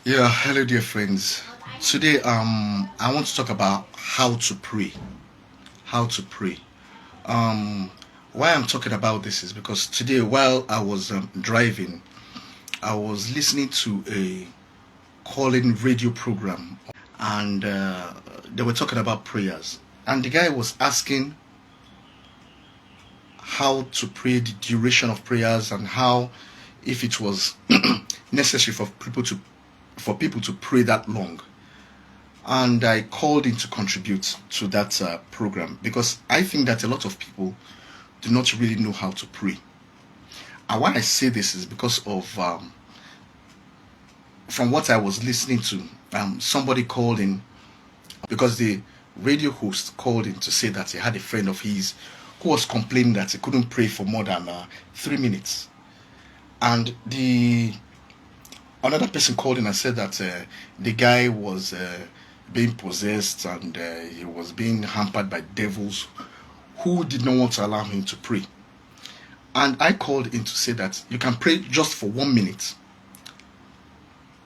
Yeah, hello dear friends. Today I want to talk about how to pray. How to pray. Um why I'm talking about this is because today while I was driving, I was listening to a calling radio program, and they were talking about prayers, and the guy was asking how to pray, the duration of prayers, and how if it was necessary for people to pray that long. And I called in to contribute to that program because I think that a lot of people do not really know how to pray. And why I say this is because of from what I was listening to. Somebody called in because the radio host called in to say that he had a friend of his who was complaining that he couldn't pray for more than 3 minutes, and the another person called in and said that the guy was being possessed, and he was being hampered by devils who did not want to allow him to pray. And I called in to say that you can pray just for 1 minute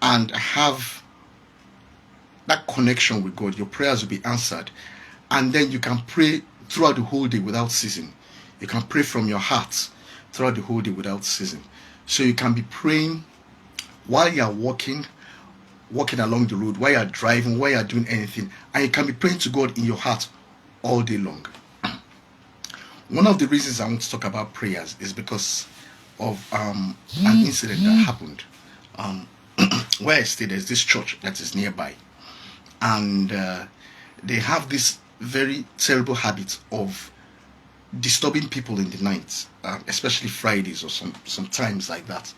and have that connection with God. Your prayers will be answered, and then you can pray throughout the whole day without ceasing. You can pray from your heart throughout the whole day without ceasing. So you can be praying while you are walking along the road, while you are driving, while you are doing anything, and you can be praying to God in your heart all day long. One of the reasons I want to talk about prayers is because of an incident that happened. Um, where I stay, there's this church that is nearby, and they have this very terrible habit of disturbing people in the night, especially Fridays or sometimes like that.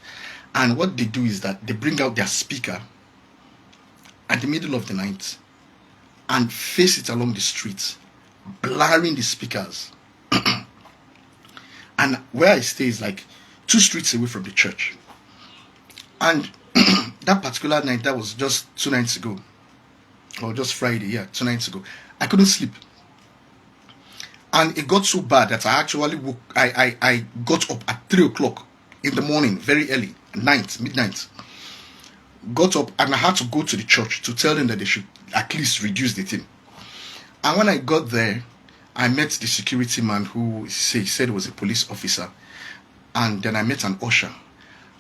And what they do is that they bring out their speaker at the middle of the night and face it along the street, blaring the speakers. And where I stay is like 2 streets away from the church. And that particular night, that was just 2 nights ago, or just Friday, yeah, 2 nights ago, I couldn't sleep. And it got so bad that I actually I got up at 3 o'clock in the morning, very early, midnight. Got up and I had to go to the church to tell them that they should at least reduce the thing. And when I got there, I met the security man who said was a police officer, and then I met an usher.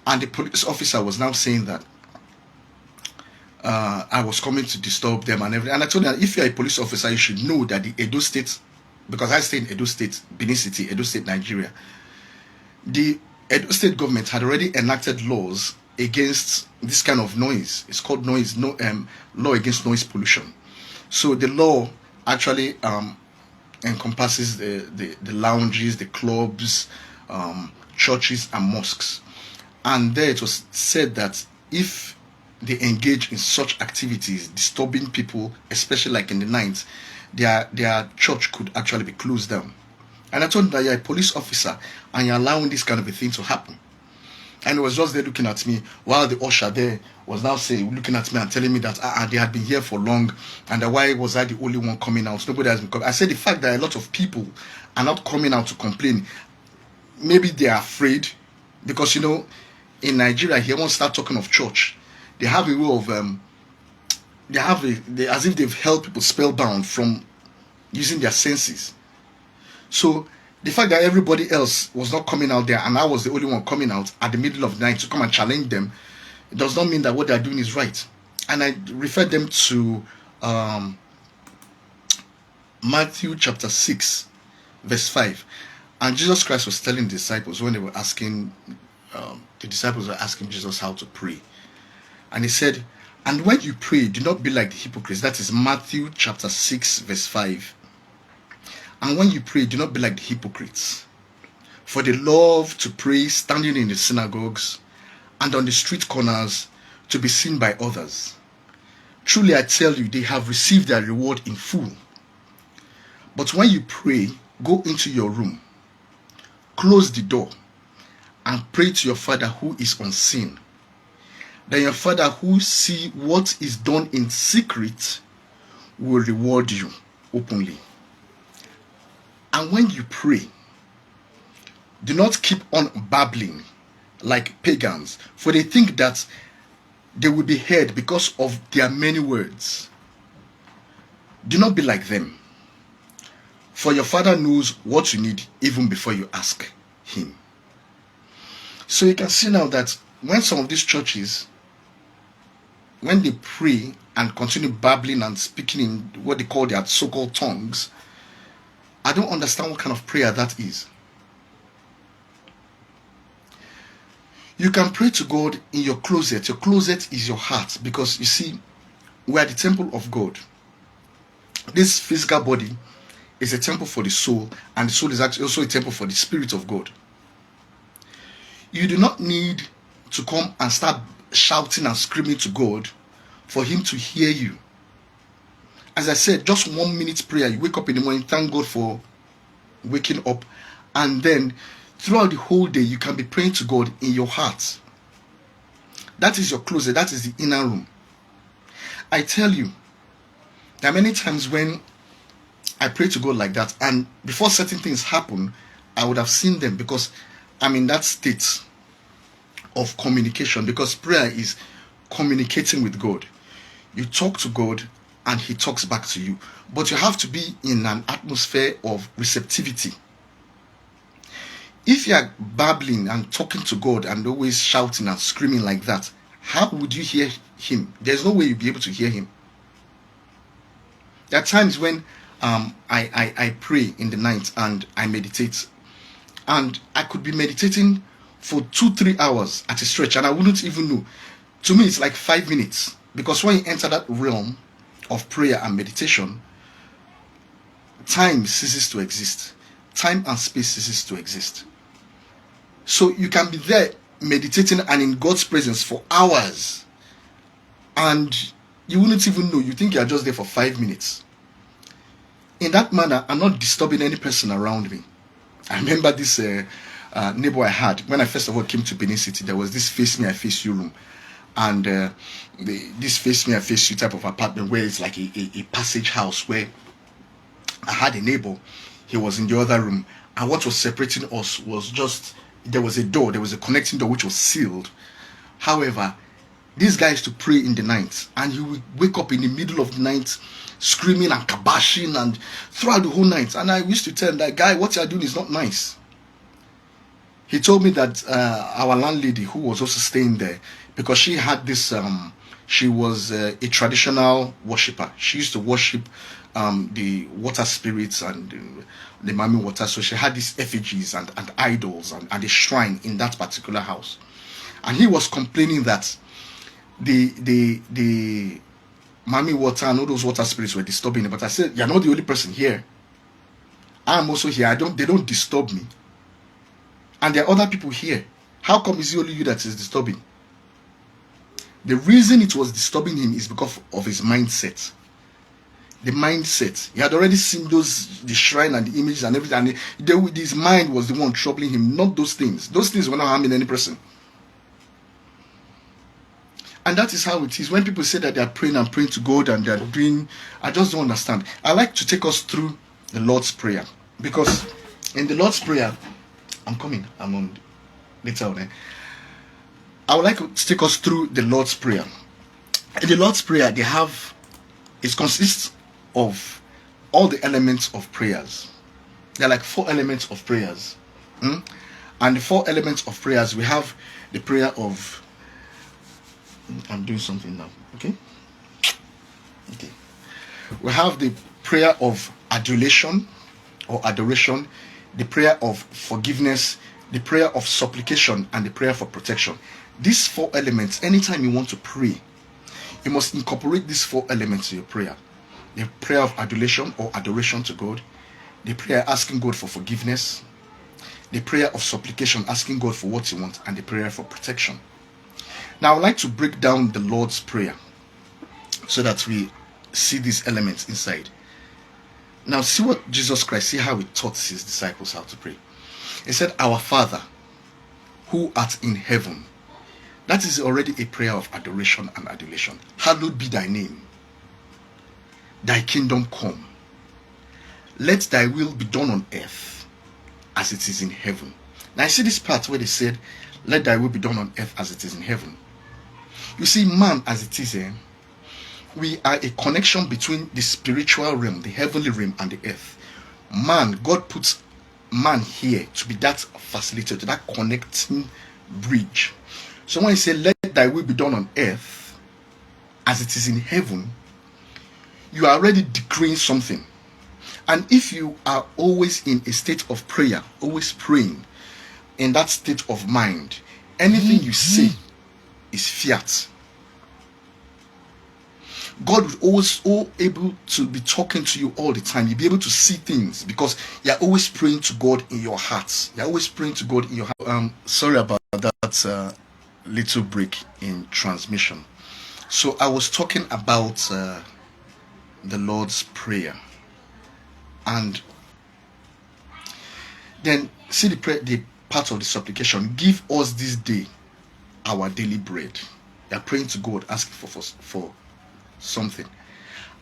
And the police officer was now saying that I was coming to disturb them and everything. And I told him that if you're a police officer, you should know that the Edo State, because I stay in Edo State, Benin City, Edo State, Nigeria, the Edo State government had already enacted laws against this kind of noise. It's called law against noise pollution. So the law actually encompasses the lounges, the clubs, churches, and mosques. And there it was said that if they engage in such activities, disturbing people, especially like in the night, their church could actually be closed down. And I told him that you're a police officer and you're allowing this kind of a thing to happen. And he was just there looking at me while the usher there was now looking at me and telling me that they had been here for long, and that why was I the only one coming out? Nobody has been coming. I said the fact that a lot of people are not coming out to complain, maybe they are afraid, because in Nigeria here, once start talking of church, they have a way of as if they've held people spellbound from using their senses. So the fact that everybody else was not coming out there and I was the only one coming out at the middle of the night to come and challenge them, it does not mean that what they're doing is right. And I referred them to Matthew chapter 6 verse 5. And Jesus Christ was telling the disciples when they were asking, the disciples were asking Jesus how to pray. And he said, and when you pray, do not be like the hypocrites. That is Matthew chapter 6 verse 5. And when you pray, do not be like the hypocrites, for they love to pray standing in the synagogues and on the street corners to be seen by others. Truly I tell you, they have received their reward in full. But when you pray, go into your room, close the door, and pray to your Father who is unseen. Then your Father who sees what is done in secret will reward you openly. And when you pray, do not keep on babbling like pagans, for they think that they will be heard because of their many words. Do not be like them, for your Father knows what you need even before you ask him. So you can see now that when some of these churches, when they pray and continue babbling and speaking in what they call their so-called tongues, I don't understand what kind of prayer that is. You can pray to God in your closet. Your closet is your heart, because you see, we are the temple of God. This physical body is a temple for the soul, and the soul is actually also a temple for the Spirit of God. You do not need to come and start shouting and screaming to God for him to hear you. As I said, just 1 minute prayer. You wake up in the morning, thank God for waking up, and then throughout the whole day, you can be praying to God in your heart. That is your closet. That is the inner room. I tell you, there are many times when I pray to God like that, and before certain things happen, I would have seen them, because I'm in that state of communication, because prayer is communicating with God. You talk to God and he talks back to you, but you have to be in an atmosphere of receptivity. If you are babbling and talking to God and always shouting and screaming like that, how would you hear him? There's no way you'll be able to hear him. There are times when I pray in the night and I meditate, and I could be meditating for 2-3 hours at a stretch, and I wouldn't even know. To me, it's like 5 minutes, because when you enter that realm of prayer and meditation, time ceases to exist. Time and space ceases to exist. So you can be there meditating and in God's presence for hours, and you wouldn't even know. You think you are just there for 5 minutes. In that manner, I'm not disturbing any person around me. I remember this neighbor I had when I first of all came to Benin City. There was this face me, I face you room, and this face me, I face you type of apartment where it's like a passage house, where I had a neighbor. He was in the other room, and what was separating us was just, there was a door, there was a connecting door which was sealed. However, this guy used to pray in the night, and he would wake up in the middle of the night screaming and kabashing and throughout the whole night. And I used to tell him that, guy, what you are doing is not nice. He told me that our landlady, who was also staying there, because she had this, she was a traditional worshipper. She used to worship the water spirits and the Mami water. So she had these effigies and idols and a shrine in that particular house. And he was complaining that the Mami water and all those water spirits were disturbing him. But I said, you're not the only person here. I'm also here. They don't disturb me. And there are other people here. How come it's only you that is disturbing? The reason it was disturbing him is because of his mindset. The mindset. He had already seen the shrine and the images and everything. And his mind was the one troubling him, not those things. Those things were not harming any person. And that is how it is. When people say that they are praying and praying to God and they are doing, I just don't understand. I like to take us through the Lord's Prayer. Because in the Lord's Prayer, I'm on later on. I would like to take us through the Lord's Prayer. In the Lord's Prayer, it consists of all the elements of prayers. There are like 4 elements of prayers. And the 4 elements of prayers, we have the prayer of, I'm doing something now, okay? We have the prayer of adulation or adoration, the prayer of forgiveness, the prayer of supplication, and the prayer for protection. These 4 elements, anytime you want to pray, you must incorporate these 4 elements in your prayer. The prayer of adulation or adoration to God, the prayer asking God for forgiveness, the prayer of supplication asking God for what you want, and the prayer for protection. Now I would like to break down the Lord's Prayer so that we see these elements inside. Now see what Jesus Christ, see how he taught his disciples how to pray. He said, our Father who art in heaven. That is already a prayer of adoration and adulation. Hallowed be thy name. Thy kingdom come. Let thy will be done on earth as it is in heaven. Now I see this part where they said, let thy will be done on earth as it is in heaven. You see, man as it is, we are a connection between the spiritual realm, the heavenly realm, and the earth. Man, God puts man here to be that facilitator, that connecting bridge. So when he said, let thy will be done on earth as it is in heaven, you are already decreeing something. And if you are always in a state of prayer, always praying, in that state of mind, anything you say is fiat. God is always able to be talking to you all the time. You'll be able to see things because you're always praying to God in your heart. You're always praying to God in your heart. Sorry about that little break in transmission. So I was talking about the Lord's Prayer. And then see the part of the supplication. Give us this day our daily bread. You're praying to God, asking for something.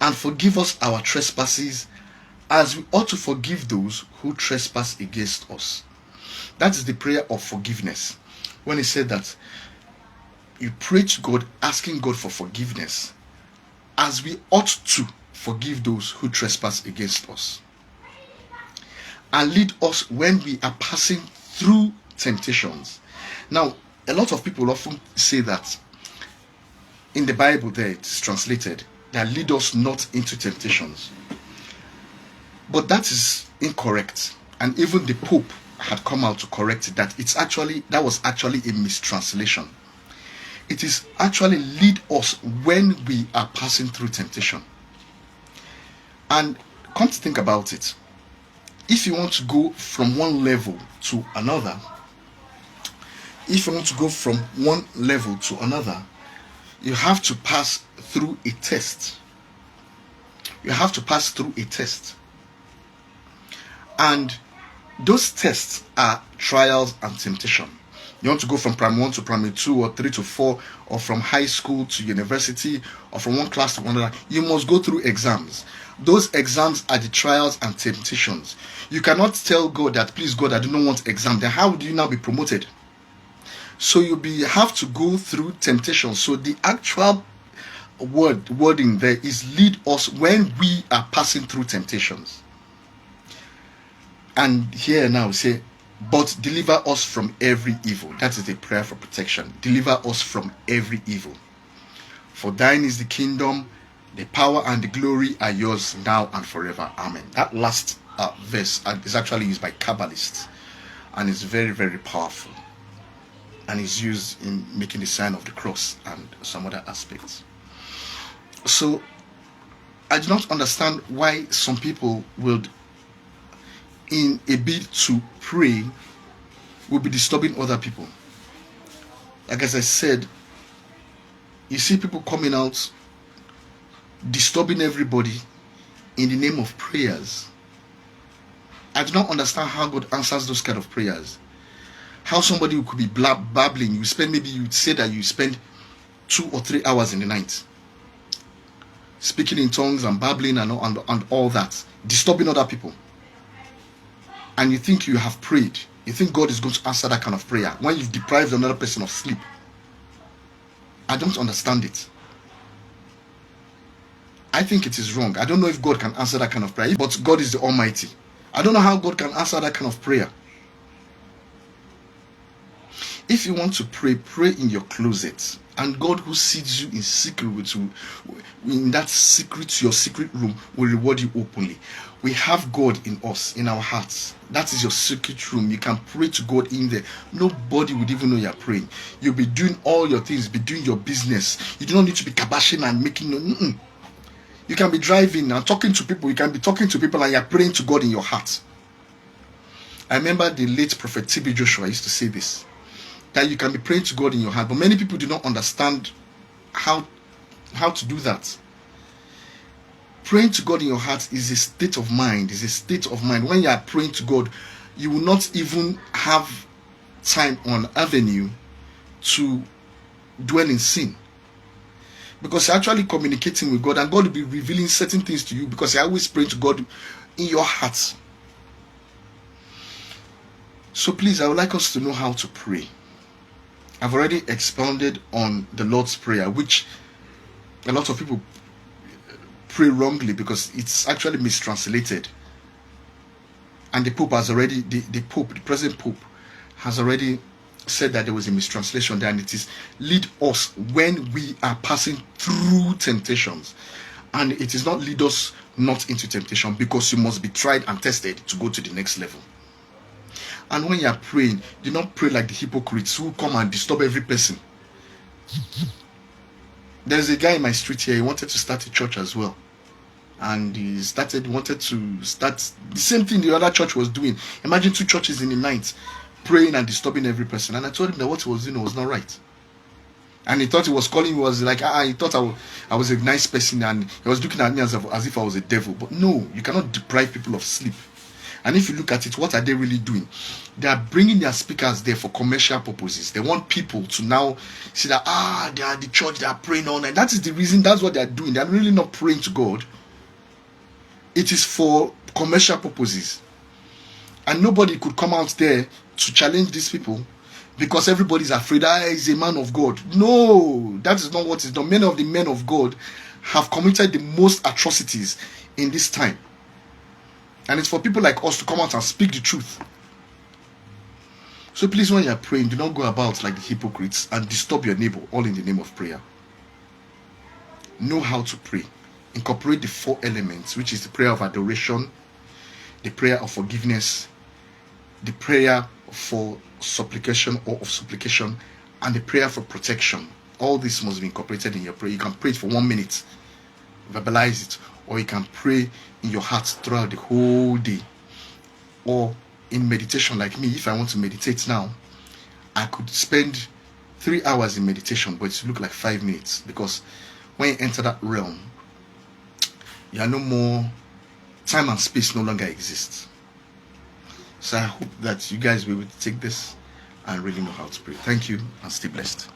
And forgive us our trespasses as we ought to forgive those who trespass against us. That is the prayer of forgiveness. When he said that you pray to God, asking God for forgiveness as we ought to forgive those who trespass against us. And lead us when we are passing through temptations. Now, a lot of people often say that in the Bible there it's translated that lead us not into temptations. But that is incorrect. And even the Pope had come out to correct it, that was actually a mistranslation. It is actually lead us when we are passing through temptation. And come to think about it, if you want to go from one level to another, you have to pass through a test. And those tests are trials and temptation. You want to go from primary 1 to primary 2 or 3 to 4, or from high school to university, or from one class to another, you must go through exams. Those exams are the trials and temptations. You cannot tell God that, please God, I do not want exam. Then how do you now be promoted? So you have to go through temptation. So the actual wording there is lead us when we are passing through temptations. And here now say, but deliver us from every evil. That is a prayer for protection. Deliver us from every evil. For thine is the kingdom, the power and the glory are yours now and forever. Amen. That last verse is actually used by Kabbalists, and it's very, very powerful. And is used in making the sign of the cross and some other aspects. So I do not understand why some people would, in a bid to pray, will be disturbing other people. Like as I said, you see people coming out disturbing everybody in the name of prayers. I do not understand how God answers those kind of prayers. How somebody who could be babbling, you would say that you spend 2 or 3 hours in the night speaking in tongues and babbling and all that, disturbing other people. And you think you have prayed. You think God is going to answer that kind of prayer when you've deprived another person of sleep. I don't understand it. I think it is wrong. I don't know if God can answer that kind of prayer, but God is the Almighty. I don't know how God can answer that kind of prayer. If you want to pray, pray in your closet. And God who sees you in secret, in that secret, your secret room, will reward you openly. We have God in us, in our hearts. That is your secret room. You can pray to God in there. Nobody would even know you're praying. You'll be doing all your things, be doing your business. You do not need to be kabashing and making You can be driving and talking to people. You can be talking to people and you're praying to God in your heart. I remember the late Prophet T.B. Joshua used to say this, that you can be praying to God in your heart. But many people do not understand how to do that. Praying to God in your heart is a state of mind. It's a state of mind. When you are praying to God, you will not even have time on avenue to dwell in sin. Because you're actually communicating with God, and God will be revealing certain things to you because you're always praying to God in your heart. So please, I would like us to know how to pray. I've already expounded on the Lord's Prayer, which a lot of people pray wrongly because it's actually mistranslated. And the Pope has already, the present Pope has already said that there was a mistranslation there, and it is lead us when we are passing through temptations. And it is not lead us not into temptation, because you must be tried and tested to go to the next level. And when you are praying, do not pray like the hypocrites who come and disturb every person. There's a guy in my street here, he wanted to start a church as well. And he wanted to start the same thing the other church was doing. Imagine 2 churches in the night, praying and disturbing every person. And I told him that what he was doing was not right. And he thought he was calling me, was like, he thought I was a nice person, and he was looking at me as if I was a devil. But no, you cannot deprive people of sleep. And if you look at it, what are they really doing? They are bringing their speakers there for commercial purposes. They want people to now see that, they are the church, they are praying all night. That is the reason, that's what they are doing. They are really not praying to God. It is for commercial purposes. And nobody could come out there to challenge these people, because everybody's afraid, he's a man of God. No, that is not what is done. Many of the men of God have committed the most atrocities in this time. And it's for people like us to come out and speak the truth. So please, when you are praying, do not go about like the hypocrites and disturb your neighbor, all in the name of prayer. Know how to pray. Incorporate the 4 elements, which is the prayer of adoration, the prayer of forgiveness, the prayer for supplication or of supplication, and the prayer for protection. All this must be incorporated in your prayer. You can pray it for 1 minute, verbalize it, or you can pray in your heart throughout the whole day. Or in meditation, like me, if I want to meditate now, I could spend 3 hours in meditation, but it look like 5 minutes, because when you enter that realm, you are no more, time and space no longer exists. So I hope that you guys will be able to take this and really know how to pray. Thank you, and stay blessed.